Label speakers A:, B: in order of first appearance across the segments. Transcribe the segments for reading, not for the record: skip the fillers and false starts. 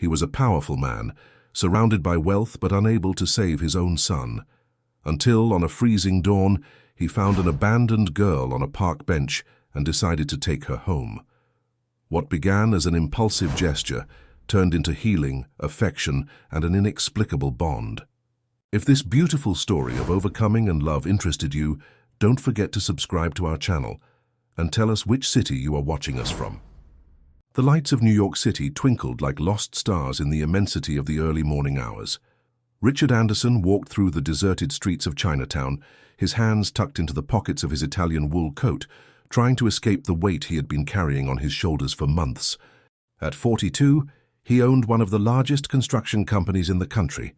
A: He was a powerful man, surrounded by wealth but unable to save his own son. Until, on a freezing dawn, he found an abandoned girl on a park bench and decided to take her home. What began as an impulsive gesture turned into healing, affection, and an inexplicable bond. If this beautiful story of overcoming and love interested you, don't forget to subscribe to our channel and tell us which city you are watching us from. The lights of New York City twinkled like lost stars in the immensity of the early morning hours. Richard Anderson walked through the deserted streets of Chinatown, his hands tucked into the pockets of his Italian wool coat, trying to escape the weight he had been carrying on his shoulders for months. At 42, he owned one of the largest construction companies in the country,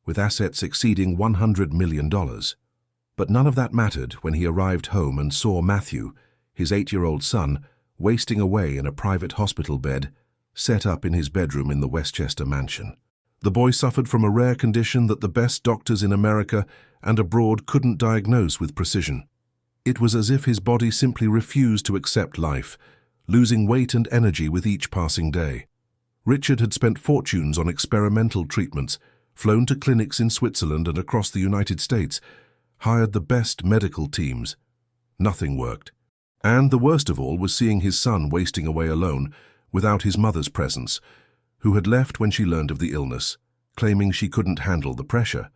A: with assets exceeding $100 million. But none of that mattered when he arrived home and saw Matthew, his 8-year-old son, wasting away in a private hospital bed set up in his bedroom in the Westchester mansion. The boy suffered from a rare condition that the best doctors in America and abroad couldn't diagnose with precision. It was as if his body simply refused to accept life, losing weight and energy with each passing day. Richard had spent fortunes on experimental treatments, flown to clinics in Switzerland and across the United States, hired the best medical teams. Nothing worked. And the worst of all was seeing his son wasting away alone, without his mother's presence, who had left when she learned of the illness, claiming she couldn't handle the pressure.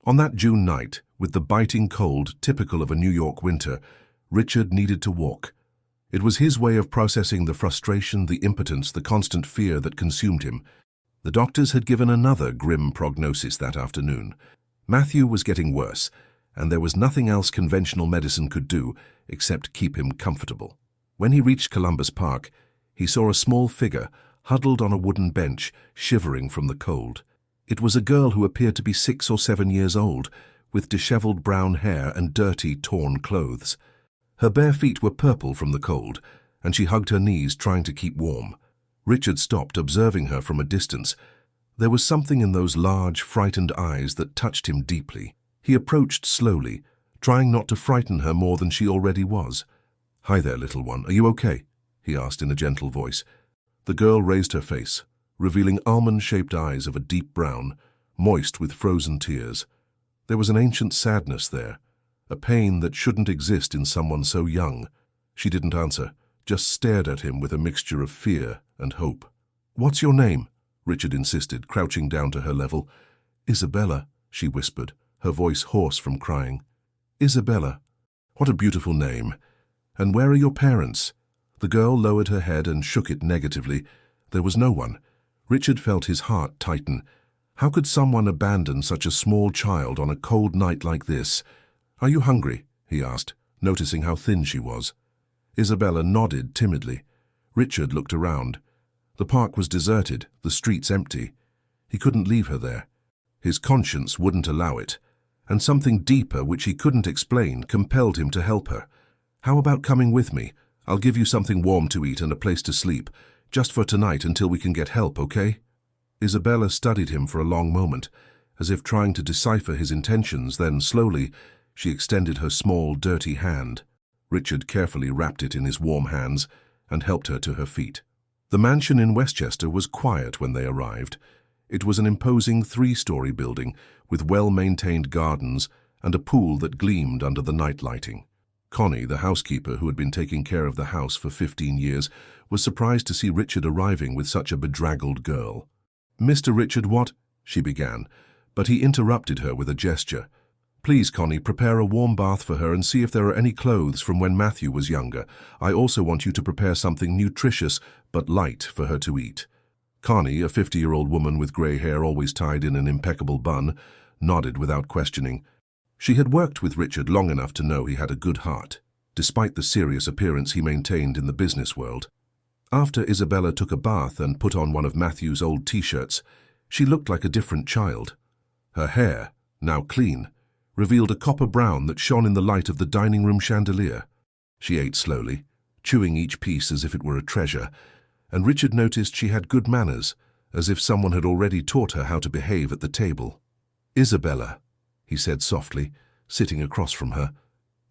A: On that June night, with the biting cold typical of a New York winter, Richard needed to walk. It was his way of processing the frustration, the impotence, the constant fear that consumed him. The doctors had given another grim prognosis that afternoon. Matthew was getting worse, and there was nothing else conventional medicine could do except keep him comfortable. When he reached Columbus Park, he saw a small figure huddled on a wooden bench, shivering from the cold. It was a girl who appeared to be 6 or 7 years old, with disheveled brown hair and dirty, torn clothes. Her bare feet were purple from the cold, and she hugged her knees trying to keep warm. Richard stopped, observing her from a distance. There was something in those large, frightened eyes that touched him deeply. He approached slowly, trying not to frighten her more than she already was. "Hi there, little one. Are you okay?" he asked in a gentle voice. The girl raised her face, revealing almond-shaped eyes of a deep brown, moist with frozen tears. There was an ancient sadness there, a pain that shouldn't exist in someone so young. She didn't answer, just stared at him with a mixture of fear and hope. "What's your name?" Richard insisted, crouching down to her level. "Isabella," she whispered, her voice hoarse from crying. "Isabella. What a beautiful name. And where are your parents?" The girl lowered her head and shook it negatively. There was no one. Richard felt his heart tighten. How could someone abandon such a small child on a cold night like this? "Are you hungry?" he asked, noticing how thin she was. Isabella nodded timidly. Richard looked around. The park was deserted, the streets empty. He couldn't leave her there. His conscience wouldn't allow it, and something deeper which he couldn't explain compelled him to help her. "How about coming with me? I'll give you something warm to eat and a place to sleep, just for tonight until we can get help, okay?" Isabella studied him for a long moment, as if trying to decipher his intentions, then slowly, she extended her small, dirty hand. Richard carefully wrapped it in his warm hands and helped her to her feet. The mansion in Westchester was quiet when they arrived. It was an imposing 3-story building with well-maintained gardens and a pool that gleamed under the night lighting. Connie, the housekeeper who had been taking care of the house for 15 years, was surprised to see Richard arriving with such a bedraggled girl. "Mr. Richard, what?" she began, but he interrupted her with a gesture. "Please, Connie, prepare a warm bath for her and see if there are any clothes from when Matthew was younger. I also want you to prepare something nutritious but light for her to eat." Connie, a 50-year-old woman with grey hair always tied in an impeccable bun, nodded without questioning. She had worked with Richard long enough to know he had a good heart, despite the serious appearance he maintained in the business world. After Isabella took a bath and put on one of Matthew's old T-shirts, she looked like a different child. Her hair, now clean, revealed a copper brown that shone in the light of the dining room chandelier. She ate slowly, chewing each piece as if it were a treasure, and Richard noticed she had good manners, as if someone had already taught her how to behave at the table. "Isabella," he said softly, sitting across from her,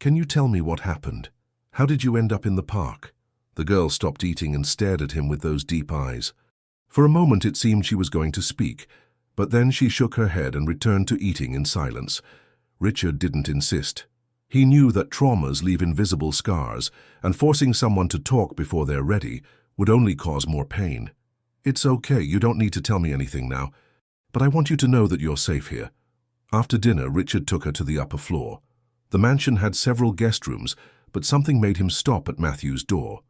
A: "can you tell me what happened? How did you end up in the park?" The girl stopped eating and stared at him with those deep eyes. For a moment it seemed she was going to speak, but then she shook her head and returned to eating in silence. Richard didn't insist. He knew that traumas leave invisible scars, and forcing someone to talk before they're ready would only cause more pain. "It's okay, you don't need to tell me anything now, but I want you to know that you're safe here." After dinner, Richard took her to the upper floor. The mansion had several guest rooms, but something made him stop at Matthew's door.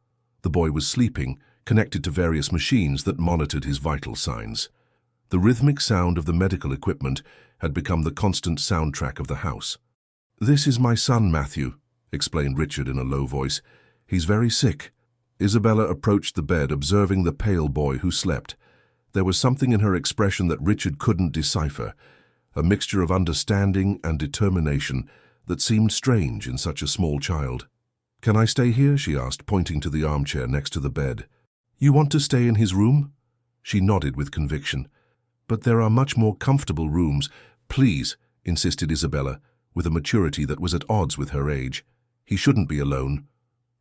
A: The boy was sleeping, connected to various machines that monitored his vital signs. The rhythmic sound of the medical equipment had become the constant soundtrack of the house. "This is my son, Matthew," explained Richard in a low voice. "He's very sick." Isabella approached the bed, observing the pale boy who slept. There was something in her expression that Richard couldn't decipher, a mixture of understanding and determination that seemed strange in such a small child. "Can I stay here?" she asked, pointing to the armchair next to the bed. "You want to stay in his room?" She nodded with conviction. "But there are much more comfortable rooms." "Please," insisted Isabella, with a maturity that was at odds with her age. "He shouldn't be alone."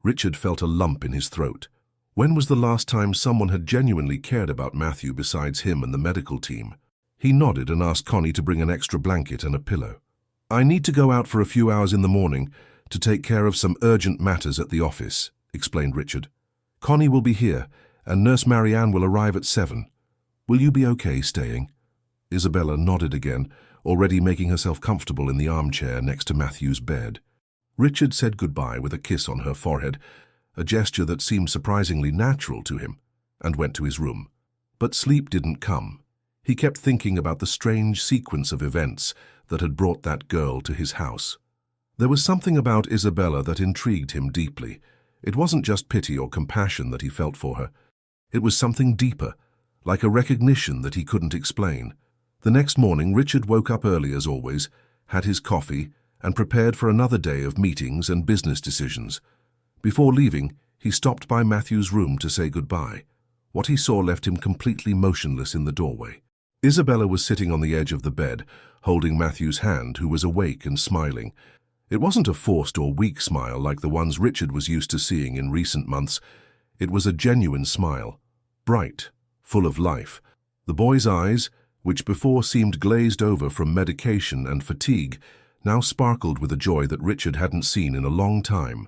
A: Richard felt a lump in his throat. When was the last time someone had genuinely cared about Matthew besides him and the medical team? He nodded and asked Connie to bring an extra blanket and a pillow. "I need to go out for a few hours in the morning to take care of some urgent matters at the office," explained Richard. "Connie will be here, and Nurse Marianne will arrive at 7. Will you be okay staying?" Isabella nodded again, already making herself comfortable in the armchair next to Matthew's bed. Richard said goodbye with a kiss on her forehead, a gesture that seemed surprisingly natural to him, and went to his room. But sleep didn't come. He kept thinking about the strange sequence of events that had brought that girl to his house. There was something about Isabella that intrigued him deeply. It wasn't just pity or compassion that he felt for her. It was something deeper, like a recognition that he couldn't explain. The next morning, Richard woke up early as always, had his coffee, and prepared for another day of meetings and business decisions. Before leaving, he stopped by Matthew's room to say goodbye. What he saw left him completely motionless in the doorway. Isabella was sitting on the edge of the bed, holding Matthew's hand, who was awake and smiling. It wasn't a forced or weak smile like the ones Richard was used to seeing in recent months. It was a genuine smile, bright, full of life. The boy's eyes, which before seemed glazed over from medication and fatigue, now sparkled with a joy that Richard hadn't seen in a long time.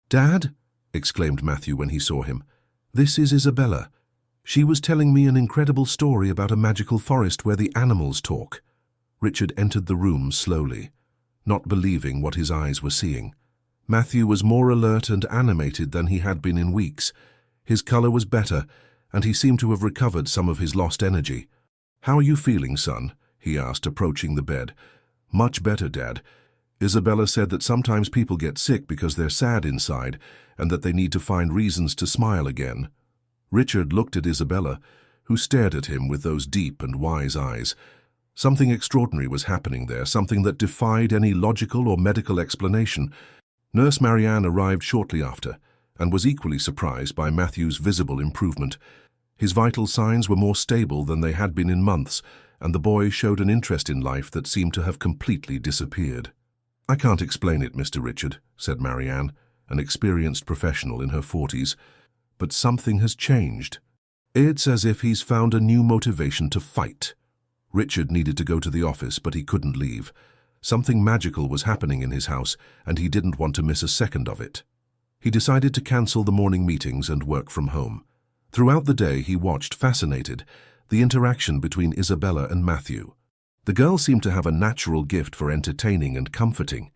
A: "Dad," exclaimed Matthew when he saw him, "this is Isabella. She was telling me an incredible story about a magical forest where the animals talk." Richard entered the room slowly, not believing what his eyes were seeing. Matthew was more alert and animated than he had been in weeks. His color was better, and he seemed to have recovered some of his lost energy. "How are you feeling, son?" he asked, approaching the bed. "Much better, Dad. Isabella said that sometimes people get sick because they're sad inside and that they need to find reasons to smile again." Richard looked at Isabella, who stared at him with those deep and wise eyes. Something extraordinary was happening there, something that defied any logical or medical explanation. Nurse Marianne arrived shortly after and was equally surprised by Matthew's visible improvement. His vital signs were more stable than they had been in months, and the boy showed an interest in life that seemed to have completely disappeared. "I can't explain it, Mr. Richard," said Marianne, an experienced professional in her 40s, "but something has changed. It's as if he's found a new motivation to fight." Richard needed to go to the office, but he couldn't leave. Something magical was happening in his house, and he didn't want to miss a second of it. He decided to cancel the morning meetings and work from home. Throughout the day, he watched, fascinated, the interaction between Isabella and Matthew. The girl seemed to have a natural gift for entertaining and comforting.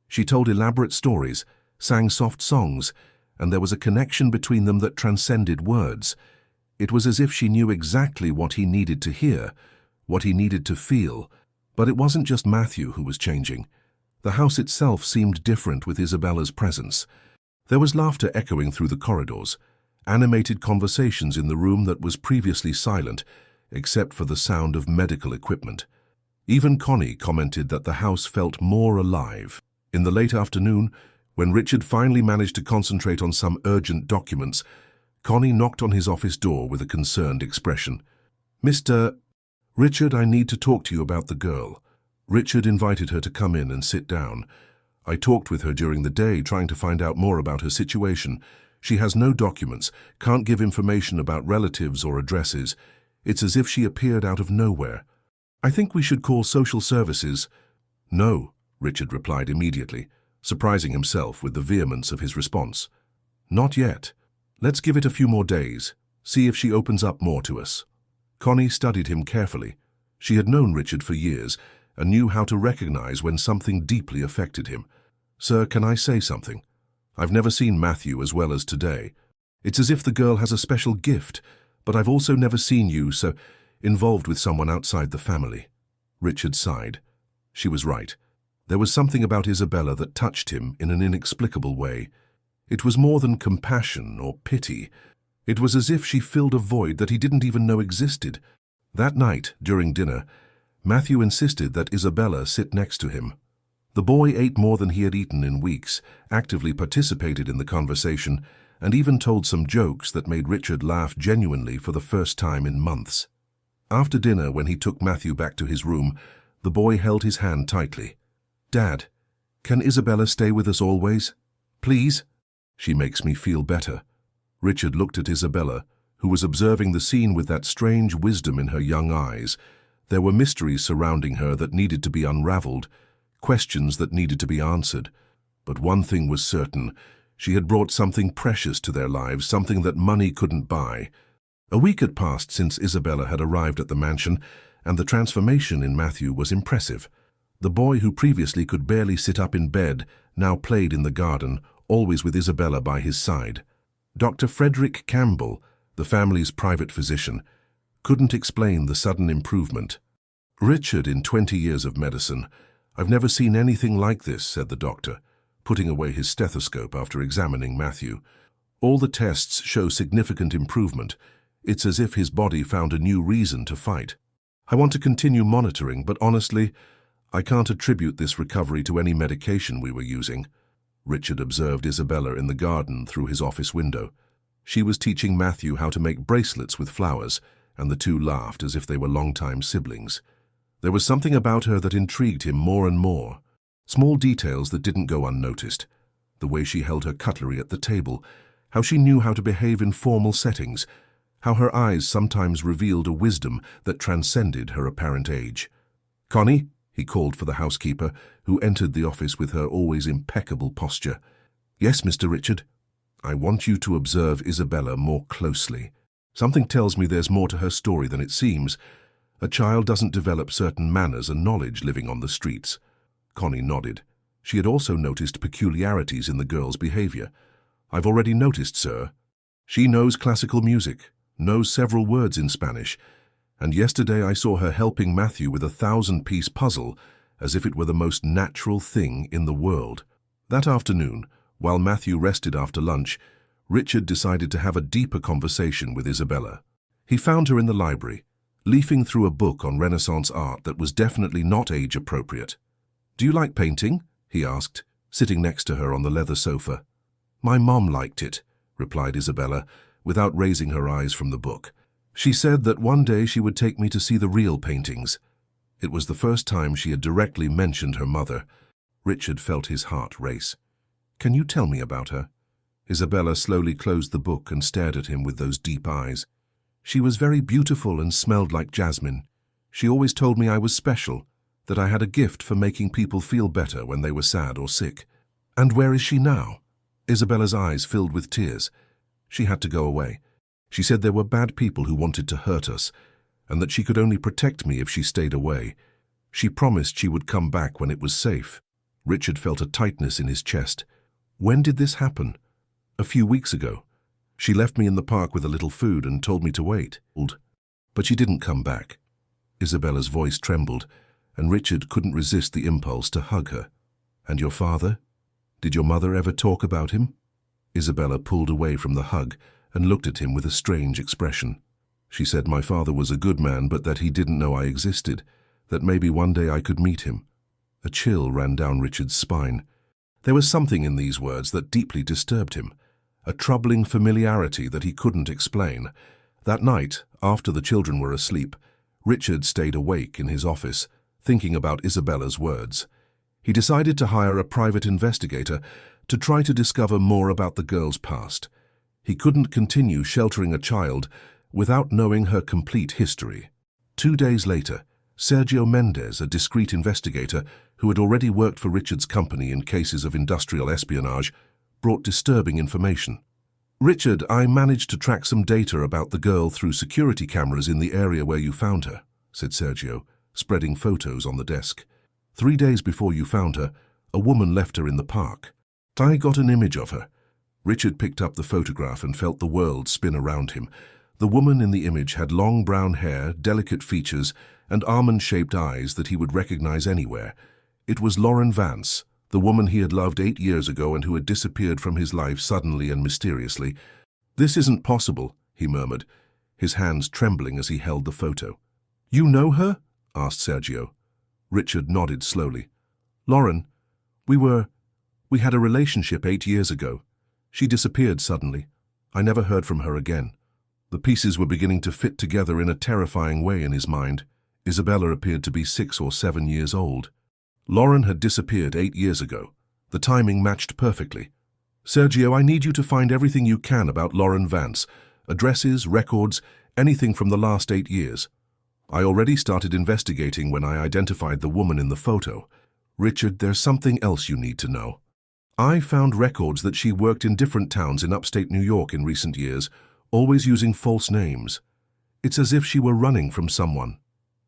A: She told elaborate stories, sang soft songs, and there was a connection between them that transcended words. It was as if she knew exactly what he needed to hear, what he needed to feel. But it wasn't just Matthew who was changing. The house itself seemed different with Isabella's presence. There was laughter echoing through the corridors, animated conversations in the room that was previously silent, except for the sound of medical equipment. Even Connie commented that the house felt more alive. In the late afternoon, when Richard finally managed to concentrate on some urgent documents, Connie knocked on his office door with a concerned expression. "Mr. Richard, I need to talk to you about the girl." Richard invited her to come in and sit down. "I talked with her during the day, trying to find out more about her situation. She has no documents, can't give information about relatives or addresses. It's as if she appeared out of nowhere. I think we should call social services. No, Richard replied immediately, surprising himself with the vehemence of his response. Not yet. Let's give it a few more days, see if she opens up more to us. Connie studied him carefully. She had known Richard for years and knew how to recognize when something deeply affected him. Sir, can I say something? I've never seen Matthew as well as today. It's as if the girl has a special gift, but I've also never seen you so involved with someone outside the family. Richard sighed. She was right. There was something about Isabella that touched him in an inexplicable way. It was more than compassion or pity. It was as if she filled a void that he didn't even know existed. That night, during dinner, Matthew insisted that Isabella sit next to him. The boy ate more than he had eaten in weeks, actively participated in the conversation, and even told some jokes that made Richard laugh genuinely for the first time in months. After dinner, when he took Matthew back to his room, the boy held his hand tightly. Dad, can Isabella stay with us always? Please? She makes me feel better. Richard looked at Isabella, who was observing the scene with that strange wisdom in her young eyes. There were mysteries surrounding her that needed to be unraveled, questions that needed to be answered. But one thing was certain. She had brought something precious to their lives, something that money couldn't buy. A week had passed since Isabella had arrived at the mansion, and the transformation in Matthew was impressive. The boy who previously could barely sit up in bed now played in the garden, always with Isabella by his side. Dr. Frederick Campbell, the family's private physician, couldn't explain the sudden improvement. Richard, in 20 years of medicine, I've never seen anything like this, said the doctor, putting away his stethoscope after examining Matthew. All the tests show significant improvement. It's as if his body found a new reason to fight. I want to continue monitoring, but honestly, I can't attribute this recovery to any medication we were using. Richard observed Isabella in the garden through his office window. She was teaching Matthew how to make bracelets with flowers, and the two laughed as if they were longtime siblings. There was something about her that intrigued him more and more. Small details that didn't go unnoticed. The way she held her cutlery at the table, how she knew how to behave in formal settings, how her eyes sometimes revealed a wisdom that transcended her apparent age. Connie, he called for the housekeeper, who entered the office with her always impeccable posture. Yes, Mr. Richard. I want you to observe Isabella more closely. Something tells me there's more to her story than it seems. A child doesn't develop certain manners and knowledge living on the streets. Connie nodded. She had also noticed peculiarities in the girl's behavior. I've already noticed, sir. She knows classical music, knows several words in Spanish, and yesterday I saw her helping Matthew with a 1,000-piece puzzle as if it were the most natural thing in the world. That afternoon, while Matthew rested after lunch, Richard decided to have a deeper conversation with Isabella. He found her in the library, leafing through a book on Renaissance art that was definitely not age-appropriate. Do you like painting? He asked, sitting next to her on the leather sofa. My mom liked it, replied Isabella, without raising her eyes from the book. She said that one day she would take me to see the real paintings. It was the first time she had directly mentioned her mother. Richard felt his heart race. Can you tell me about her? Isabella slowly closed the book and stared at him with those deep eyes. She was very beautiful and smelled like jasmine. She always told me I was special, that I had a gift for making people feel better when they were sad or sick. And where is she now? Isabella's eyes filled with tears. She had to go away. She said there were bad people who wanted to hurt us, and that she could only protect me if she stayed away. She promised she would come back when it was safe. Richard felt a tightness in his chest. When did this happen? A few weeks ago. She left me in the park with a little food and told me to wait. But she didn't come back. Isabella's voice trembled, and Richard couldn't resist the impulse to hug her. And your father? Did your mother ever talk about him? Isabella pulled away from the hug and looked at him with a strange expression. She said my father was a good man, but that he didn't know I existed, that maybe one day I could meet him. A chill ran down Richard's spine. There was something in these words that deeply disturbed him, a troubling familiarity that he couldn't explain. That night, after the children were asleep, Richard stayed awake in his office, thinking about Isabella's words. He decided to hire a private investigator to try to discover more about the girl's past. He couldn't continue sheltering a child without knowing her complete history. 2 days later, Sergio Mendes, a discreet investigator who had already worked for Richard's company in cases of industrial espionage, brought disturbing information. "Richard, I managed to track some data about the girl through security cameras in the area where you found her," said Sergio, spreading photos on the desk. 3 days before you found her, a woman left her in the park. I got an image of her." Richard picked up the photograph and felt the world spin around him. The woman in the image had long brown hair, delicate features, and almond-shaped eyes that he would recognize anywhere. It was Lauren Vance, the woman he had loved 8 years ago and who had disappeared from his life suddenly and mysteriously. "This isn't possible," he murmured, his hands trembling as he held the photo. "You know her?" asked Sergio. Richard nodded slowly. "Lauren, we had a relationship 8 years ago. She disappeared suddenly. I never heard from her again." The pieces were beginning to fit together in a terrifying way in his mind. Isabella appeared to be 6 or 7 years old. Lauren had disappeared 8 years ago. The timing matched perfectly. "Sergio, I need you to find everything you can about Lauren Vance. Addresses, records, anything from the last 8 years. I already started investigating when I identified the woman in the photo. Richard, there's something else you need to know. I found records that she worked in different towns in upstate New York in recent years, always using false names. It's as if she were running from someone."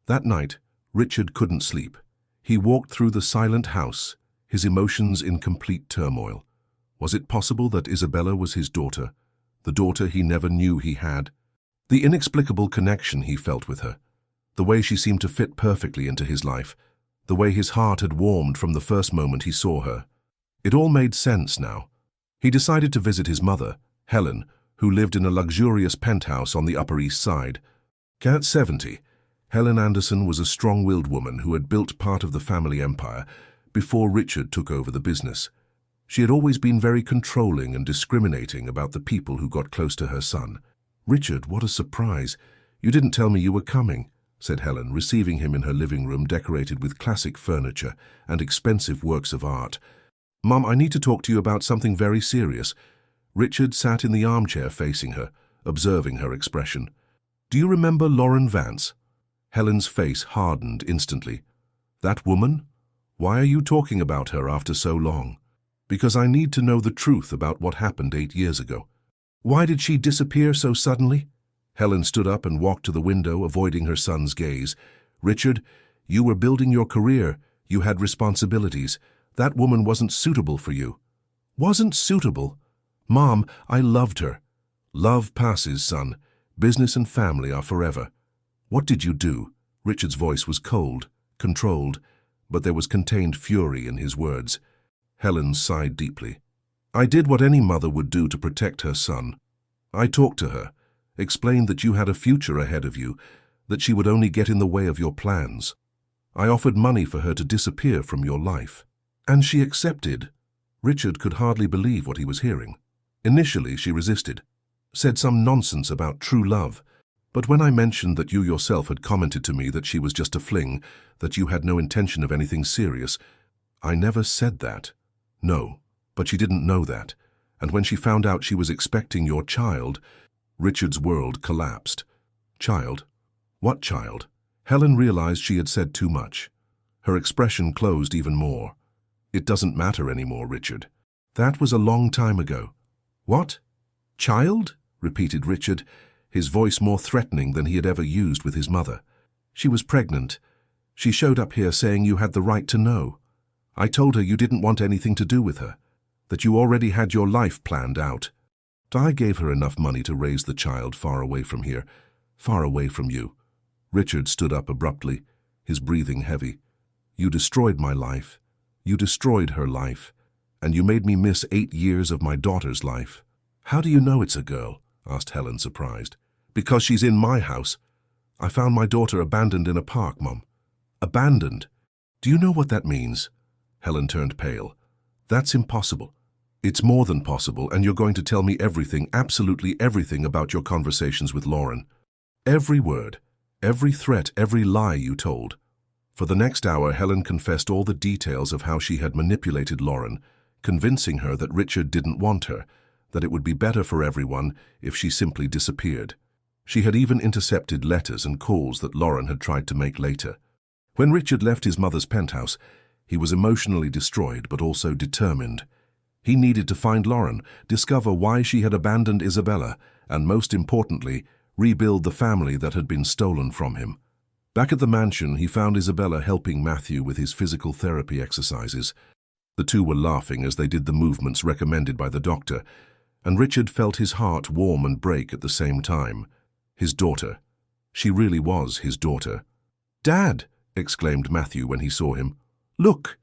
A: That night, Richard couldn't sleep. He walked through the silent house, his emotions in complete turmoil. Was it possible that Isabella was his daughter, the daughter he never knew he had? The inexplicable connection he felt with her, the way she seemed to fit perfectly into his life, the way his heart had warmed from the first moment he saw her. It all made sense now. He decided to visit his mother, Helen, who lived in a luxurious penthouse on the Upper East Side. At 70, Helen Anderson was a strong-willed woman who had built part of the family empire before Richard took over the business. She had always been very controlling and discriminating about the people who got close to her son. "Richard, what a surprise. You didn't tell me you were coming," said Helen, receiving him in her living room decorated with classic furniture and expensive works of art. "Mom, I need to talk to you about something very serious." Richard sat in the armchair facing her, observing her expression. "Do you remember Lauren Vance?" Helen's face hardened instantly. "That woman? Why are you talking about her after so long?" "Because I need to know the truth about what happened 8 years ago." "Why did she disappear so suddenly?" Helen stood up and walked to the window, avoiding her son's gaze. "Richard, you were building your career. You had responsibilities. That woman wasn't suitable for you." "Wasn't suitable?" "Mom, I loved her." "Love passes, son. Business and family are forever." "What did you do?" Richard's voice was cold, controlled, but there was contained fury in his words. Helen sighed deeply. "I did what any mother would do to protect her son. I talked to her, explained that you had a future ahead of you, that she would only get in the way of your plans. I offered money for her to disappear from your life. And she accepted." Richard could hardly believe what he was hearing. "Initially, she resisted, said some nonsense about true love. But when I mentioned that you yourself had commented to me that she was just a fling, that you had no intention of anything serious, I never said that." "No, but she didn't know that. And when she found out she was expecting your child," Richard's world collapsed. "Child? What child?" Helen realized she had said too much. Her expression closed even more. "It doesn't matter anymore, Richard. That was a long time ago." "What? Child?" repeated Richard, his voice more threatening than he had ever used with his mother. "She was pregnant. She showed up here saying you had the right to know. I told her you didn't want anything to do with her, that you already had your life planned out. I gave her enough money to raise the child far away from here, far away from you." Richard stood up abruptly, his breathing heavy. "You destroyed my life. You destroyed her life, and you made me miss 8 years of my daughter's life." "How do you know it's a girl?" asked Helen, surprised. "Because she's in my house. I found my daughter abandoned in a park, Mum." "Abandoned? Do you know what that means?" Helen turned pale. "That's impossible." "It's more than possible, and you're going to tell me everything, absolutely everything about your conversations with Lauren. Every word, every threat, every lie you told." For the next hour, Helen confessed all the details of how she had manipulated Lauren, convincing her that Richard didn't want her, that it would be better for everyone if she simply disappeared. She had even intercepted letters and calls that Lauren had tried to make later. When Richard left his mother's penthouse, he was emotionally destroyed but also determined. He needed to find Lauren, discover why she had abandoned Isabella, and most importantly, rebuild the family that had been stolen from him. Back at the mansion, he found Isabella helping Matthew with his physical therapy exercises. The two were laughing as they did the movements recommended by the doctor, and Richard felt his heart warm and break at the same time. His daughter. She really was his daughter. "Dad!" exclaimed Matthew when he saw him. "Look!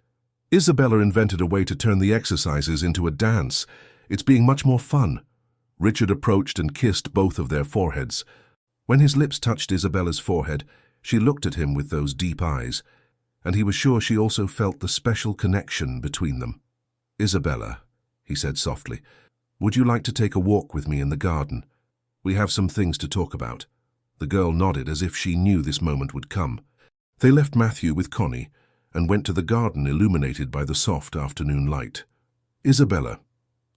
A: Isabella invented a way to turn the exercises into a dance. It's being much more fun." Richard approached and kissed both of their foreheads. When his lips touched Isabella's forehead, she looked at him with those deep eyes, and he was sure she also felt the special connection between them. "Isabella," he said softly, "would you like to take a walk with me in the garden? We have some things to talk about." The girl nodded as if she knew this moment would come. They left Matthew with Connie and went to the garden illuminated by the soft afternoon light. "Isabella,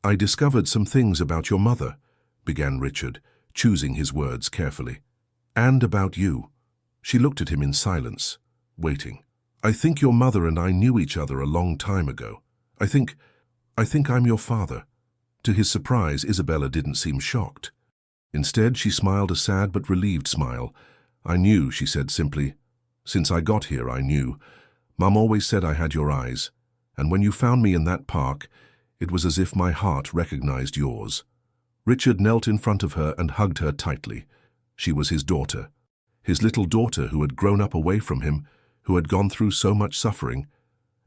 A: I discovered some things about your mother," began Richard, choosing his words carefully. "And about you." She looked at him in silence, waiting. "I think your mother and I knew each other a long time ago. I think I'm your father." To his surprise, Isabella didn't seem shocked. Instead, she smiled a sad but relieved smile. "I knew," she said simply. "Since I got here, I knew. Mum always said I had your eyes, and when you found me in that park, it was as if my heart recognized yours." Richard knelt in front of her and hugged her tightly. She was his daughter. His little daughter who had grown up away from him, who had gone through so much suffering,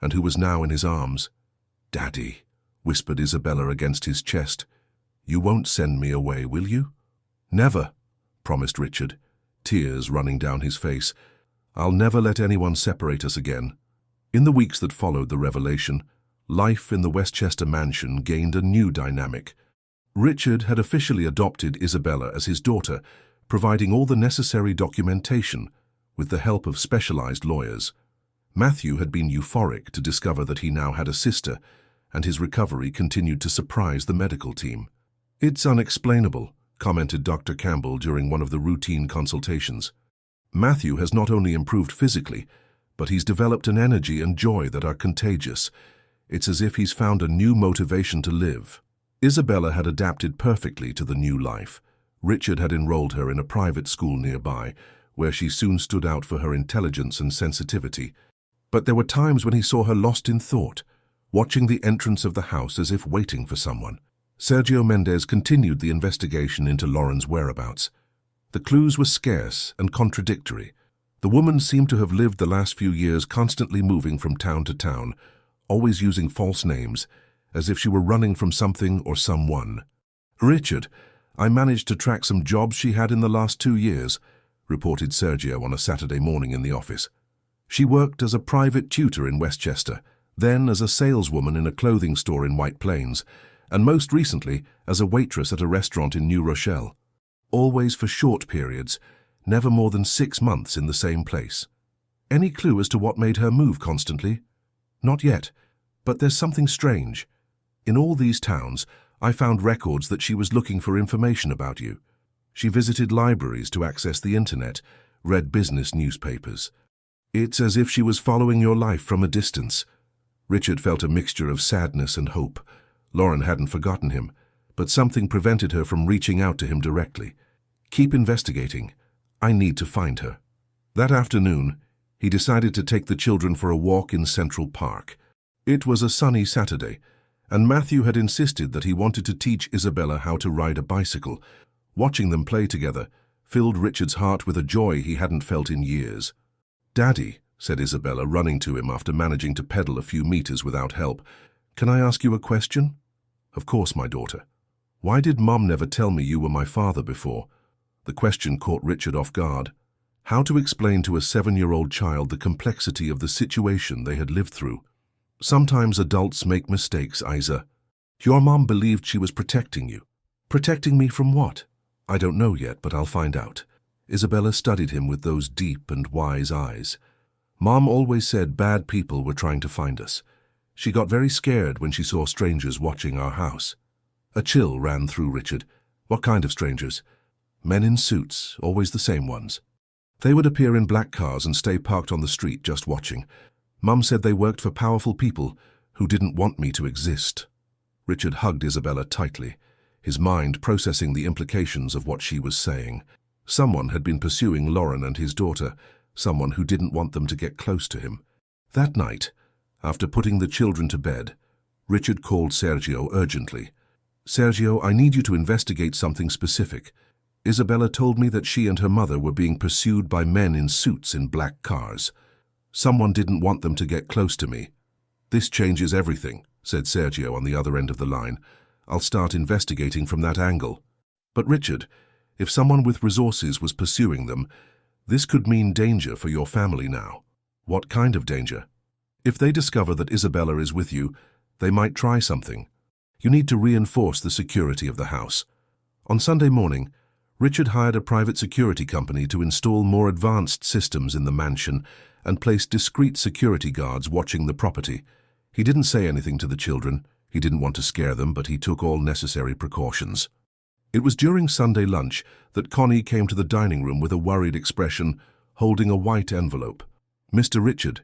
A: and who was now in his arms. "Daddy," whispered Isabella against his chest. "You won't send me away, will you?" "Never," promised Richard, tears running down his face. "I'll never let anyone separate us again." In the weeks that followed the revelation, life in the Westchester mansion gained a new dynamic. Richard had officially adopted Isabella as his daughter, providing all the necessary documentation with the help of specialized lawyers. Matthew had been euphoric to discover that he now had a sister, and his recovery continued to surprise the medical team. "It's unexplainable," commented Dr. Campbell during one of the routine consultations. "Matthew has not only improved physically, but he's developed an energy and joy that are contagious. It's as if he's found a new motivation to live." Isabella had adapted perfectly to the new life. Richard had enrolled her in a private school nearby, where she soon stood out for her intelligence and sensitivity. But there were times when he saw her lost in thought, watching the entrance of the house as if waiting for someone. Sergio Mendez continued the investigation into Lauren's whereabouts. The clues were scarce and contradictory. The woman seemed to have lived the last few years constantly moving from town to town, always using false names, as if she were running from something or someone. "Richard, I managed to track some jobs she had in the last 2 years," reported Sergio on a Saturday morning in the office. "She worked as a private tutor in Westchester, then as a saleswoman in a clothing store in White Plains, and most recently as a waitress at a restaurant in New Rochelle. Always for short periods, never more than 6 months in the same place." "Any clue as to what made her move constantly?" "Not yet, but there's something strange. In all these towns, I found records that she was looking for information about you. She visited libraries to access the internet, read business newspapers. It's as if she was following your life from a distance." Richard felt a mixture of sadness and hope. Lauren hadn't forgotten him, but something prevented her from reaching out to him directly. "Keep investigating. I need to find her." That afternoon, he decided to take the children for a walk in Central Park. It was a sunny Saturday, and Matthew had insisted that he wanted to teach Isabella how to ride a bicycle. Watching them play together filled Richard's heart with a joy he hadn't felt in years. "Daddy," said Isabella, running to him after managing to pedal a few meters without help, "can I ask you a question?" "Of course, my daughter." "Why did Mom never tell me you were my father before?" The question caught Richard off guard. How to explain to a 7-year-old child the complexity of the situation they had lived through? "Sometimes adults make mistakes, Isa. Your mom believed she was protecting you." "Protecting me from what?" "I don't know yet, but I'll find out." Isabella studied him with those deep and wise eyes. "Mom always said bad people were trying to find us. She got very scared when she saw strangers watching our house." A chill ran through Richard. "What kind of strangers?" Men in suits, always the same ones. They would appear in black cars and stay parked on the street just watching. Mum said they worked for powerful people who didn't want me to exist. Richard hugged Isabella tightly, his mind processing the implications of what she was saying. Someone had been pursuing Lauren and his daughter, someone who didn't want them to get close to him. That night, after putting the children to bed, Richard called Sergio urgently. "Sergio, I need you to investigate something specific. Isabella told me that she and her mother were being pursued by men in suits in black cars. Someone didn't want them to get close to me." "This changes everything," said Sergio on the other end of the line. "I'll start investigating from that angle." "But Richard, if someone with resources was pursuing them, this could mean danger for your family now." "What kind of danger?" "If they discover that Isabella is with you, they might try something. You need to reinforce the security of the house." On Sunday morning, Richard hired a private security company to install more advanced systems in the mansion and placed discreet security guards watching the property. He didn't say anything to the children. He didn't want to scare them, but he took all necessary precautions. It was during Sunday lunch that Connie came to the dining room with a worried expression, holding a white envelope. "Mr. Richard,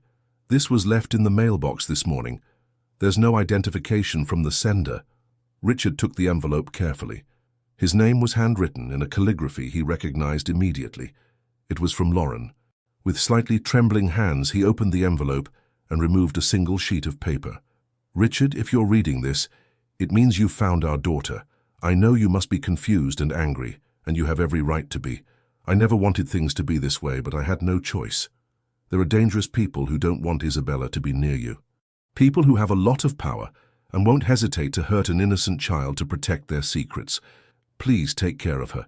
A: this was left in the mailbox this morning. There's no identification from the sender." Richard took the envelope carefully. His name was handwritten in a calligraphy he recognized immediately. It was from Lauren. With slightly trembling hands, he opened the envelope and removed a single sheet of paper. "Richard, if you're reading this, it means you've found our daughter. I know you must be confused and angry, and you have every right to be. I never wanted things to be this way, but I had no choice. There are dangerous people who don't want Isabella to be near you. People who have a lot of power and won't hesitate to hurt an innocent child to protect their secrets. Please take care of her.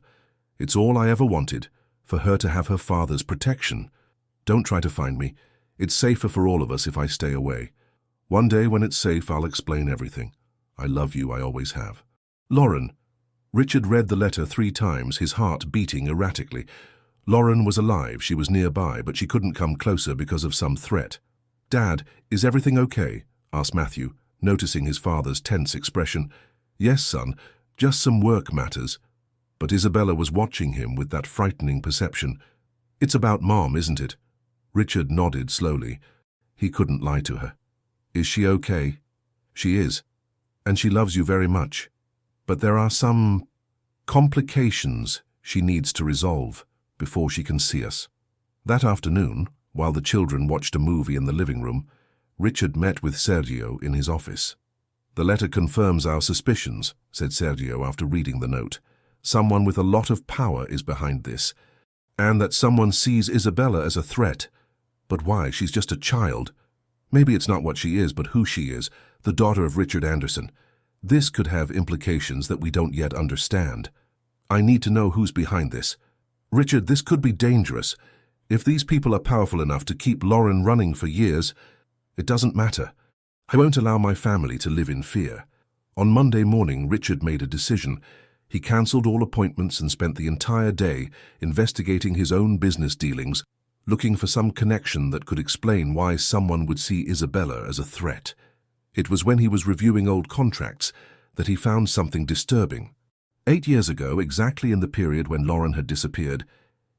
A: It's all I ever wanted, for her to have her father's protection. Don't try to find me. It's safer for all of us if I stay away. One day when it's safe, I'll explain everything. I love you, I always have. Lauren." Richard read the letter 3 times, his heart beating erratically. Lauren was alive, she was nearby, but she couldn't come closer because of some threat. "Dad, is everything okay?" asked Matthew, noticing his father's tense expression. "Yes, son, just some work matters." But Isabella was watching him with that frightening perception. "It's about Mom, isn't it?" Richard nodded slowly. He couldn't lie to her. "Is she okay?" "She is, and she loves you very much. But there are some complications she needs to resolve before she can see us." That afternoon, while the children watched a movie in the living room, Richard met with Sergio in his office. "The letter confirms our suspicions," said Sergio after reading the note. "Someone with a lot of power is behind this, and that someone sees Isabella as a threat. But why? She's just a child. Maybe it's not what she is, but who she is, the daughter of Richard Anderson. This could have implications that we don't yet understand. I need to know who's behind this. Richard, this could be dangerous. If these people are powerful enough to keep Lauren running for years, it doesn't matter. I won't allow my family to live in fear." On Monday morning, Richard made a decision. He cancelled all appointments and spent the entire day investigating his own business dealings, looking for some connection that could explain why someone would see Isabella as a threat. It was when he was reviewing old contracts that he found something disturbing. 8 years ago, exactly in the period when Lauren had disappeared,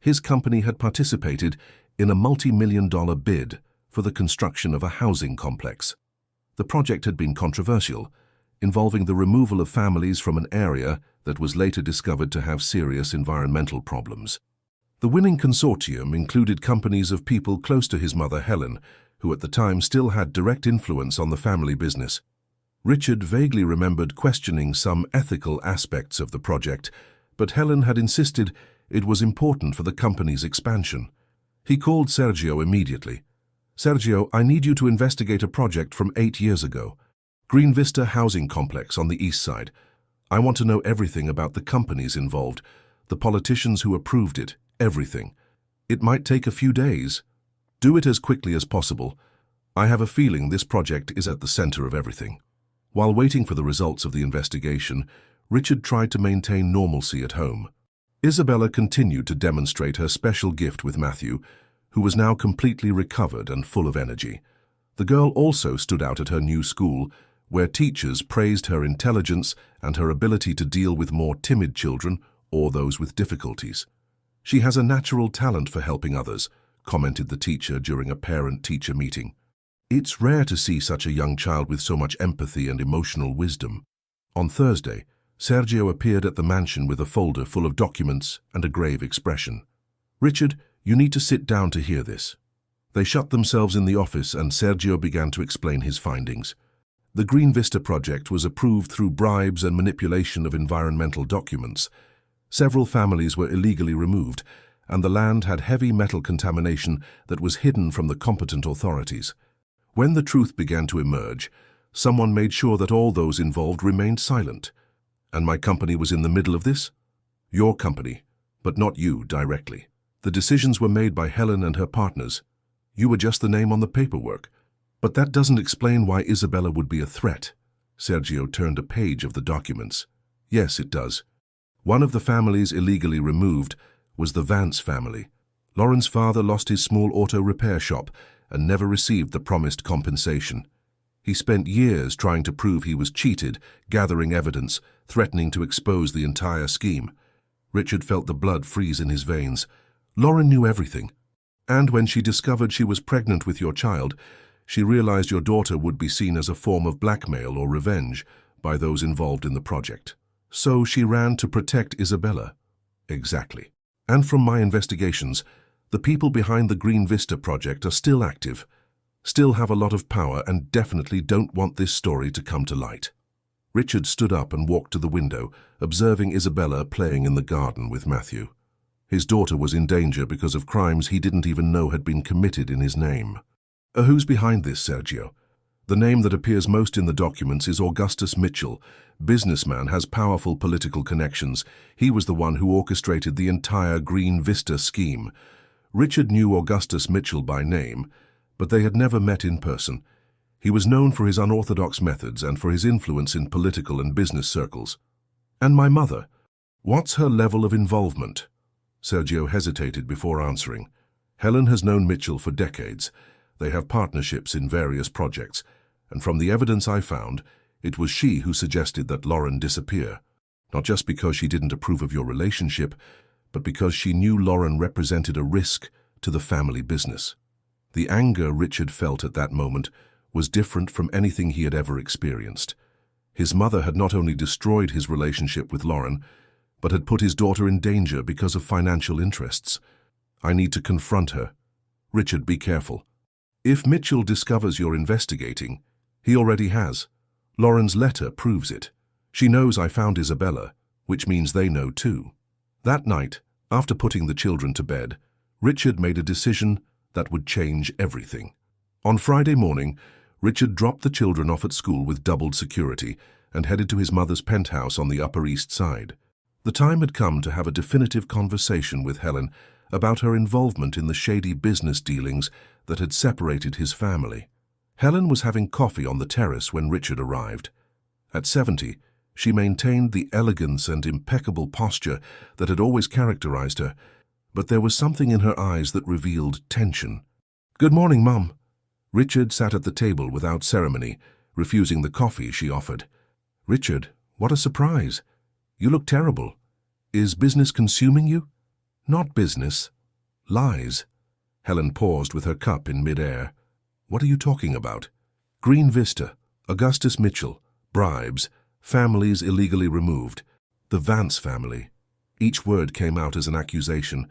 A: his company had participated in a multi-million-dollar bid for the construction of a housing complex. The project had been controversial, involving the removal of families from an area that was later discovered to have serious environmental problems. The winning consortium included companies of people close to his mother Helen, who at the time still had direct influence on the family business. Richard vaguely remembered questioning some ethical aspects of the project, but Helen had insisted it was important for the company's expansion. He called Sergio immediately. "Sergio, I need you to investigate a project from 8 years ago. Green Vista Housing Complex on the east side. I want to know everything about the companies involved, the politicians who approved it, everything. It might take a few days. Do it as quickly as possible. I have a feeling this project is at the center of everything." While waiting for the results of the investigation, Richard tried to maintain normalcy at home. Isabella continued to demonstrate her special gift with Matthew, who was now completely recovered and full of energy. The girl also stood out at her new school, where teachers praised her intelligence and her ability to deal with more timid children, or those with difficulties. She has a natural talent for helping others, commented the teacher during a parent-teacher meeting. It's rare to see such a young child with so much empathy and emotional wisdom. On Thursday, Sergio appeared at the mansion with a folder full of documents and a grave expression. "Richard, you need to sit down to hear this." They shut themselves in the office and Sergio began to explain his findings. The Green Vista project was approved through bribes and manipulation of environmental documents. Several families were illegally removed, and the land had heavy metal contamination that was hidden from the competent authorities. When the truth began to emerge, someone made sure that all those involved remained silent. And my company was in the middle of this? Your company, but not you directly. The decisions were made by Helen and her partners. You were just the name on the paperwork. But that doesn't explain why Isabella would be a threat. Sergio turned a page of the documents. Yes, it does. One of the families illegally removed was the Vance family. Lauren's father lost his small auto repair shop and never received the promised compensation. He spent years trying to prove he was cheated, gathering evidence, threatening to expose the entire scheme. Richard felt the blood freeze in his veins. Lauren knew everything. And when she discovered she was pregnant with your child, she realized your daughter would be seen as a form of blackmail or revenge by those involved in the project. So she ran to protect Isabella. Exactly. And from my investigations, the people behind the Green Vista project are still active, still have a lot of power, and definitely don't want this story to come to light. Richard stood up and walked to the window, observing Isabella playing in the garden with Matthew. His daughter was in danger because of crimes he didn't even know had been committed in his name. Who's behind this, Sergio? The name that appears most in the documents is Augustus Mitchell. Businessman, has powerful political connections. He was the one who orchestrated the entire Green Vista scheme. Richard knew Augustus Mitchell by name, but they had never met in person. He was known for his unorthodox methods and for his influence in political and business circles. And my mother? What's her level of involvement? Sergio hesitated before answering. Helen has known Mitchell for decades. They have partnerships in various projects, and from the evidence I found, it was she who suggested that Lauren disappear. Not just because she didn't approve of your relationship, but because she knew Lauren represented a risk to the family business. The anger Richard felt at that moment was different from anything he had ever experienced. His mother had not only destroyed his relationship with Lauren, but had put his daughter in danger because of financial interests. I need to confront her. Richard, be careful. If Mitchell discovers you're investigating, he already has. Lauren's letter proves it. She knows I found Isabella, which means they know too. That night, after putting the children to bed, Richard made a decision that would change everything. On Friday morning, Richard dropped the children off at school with doubled security and headed to his mother's penthouse on the Upper East Side. The time had come to have a definitive conversation with Helen about her involvement in the shady business dealings that had separated his family. Helen was having coffee on the terrace when Richard arrived. At 70, she maintained the elegance and impeccable posture that had always characterized her, but there was something in her eyes that revealed tension. "Good morning, Mum." Richard sat at the table without ceremony, refusing the coffee she offered. "Richard, what a surprise. You look terrible. Is business consuming you?" "Not business. Lies." Helen paused with her cup in mid-air. "What are you talking about?" "Green Vista, Augustus Mitchell, bribes, families illegally removed, the Vance family." Each word came out as an accusation,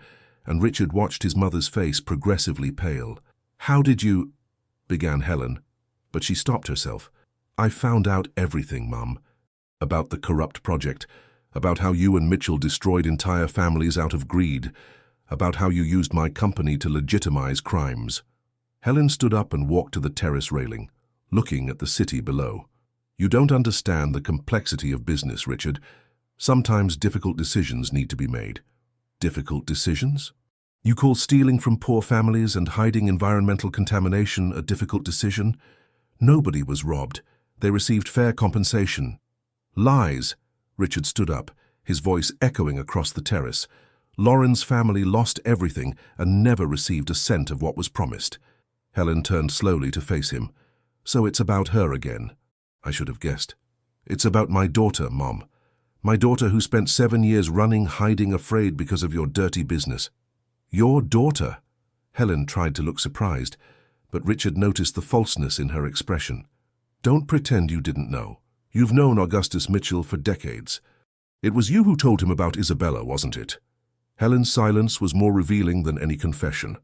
A: and Richard watched his mother's face progressively pale. "How did you—" began Helen, but she stopped herself. "I found out everything, Mum. About the corrupt project, about how you and Mitchell destroyed entire families out of greed, about how you used my company to legitimize crimes." Helen stood up and walked to the terrace railing, looking at the city below. "You don't understand the complexity of business, Richard. Sometimes difficult decisions need to be made." "Difficult decisions? You call stealing from poor families and hiding environmental contamination a difficult decision? Nobody was robbed. They received fair compensation." "Lies." Richard stood up, his voice echoing across the terrace. "Lauren's family lost everything and never received a cent of what was promised." Helen turned slowly to face him. "So it's about her again." "I should have guessed." "It's about my daughter, Mom. My daughter who spent 7 years running, hiding, afraid because of your dirty business. Your daughter? Helen tried to look surprised, but Richard noticed the falseness in her expression. Don't pretend you didn't know. You've known Augustus Mitchell for decades. It was you who told him about Isabella, wasn't it? Helen's silence was more revealing than any confession.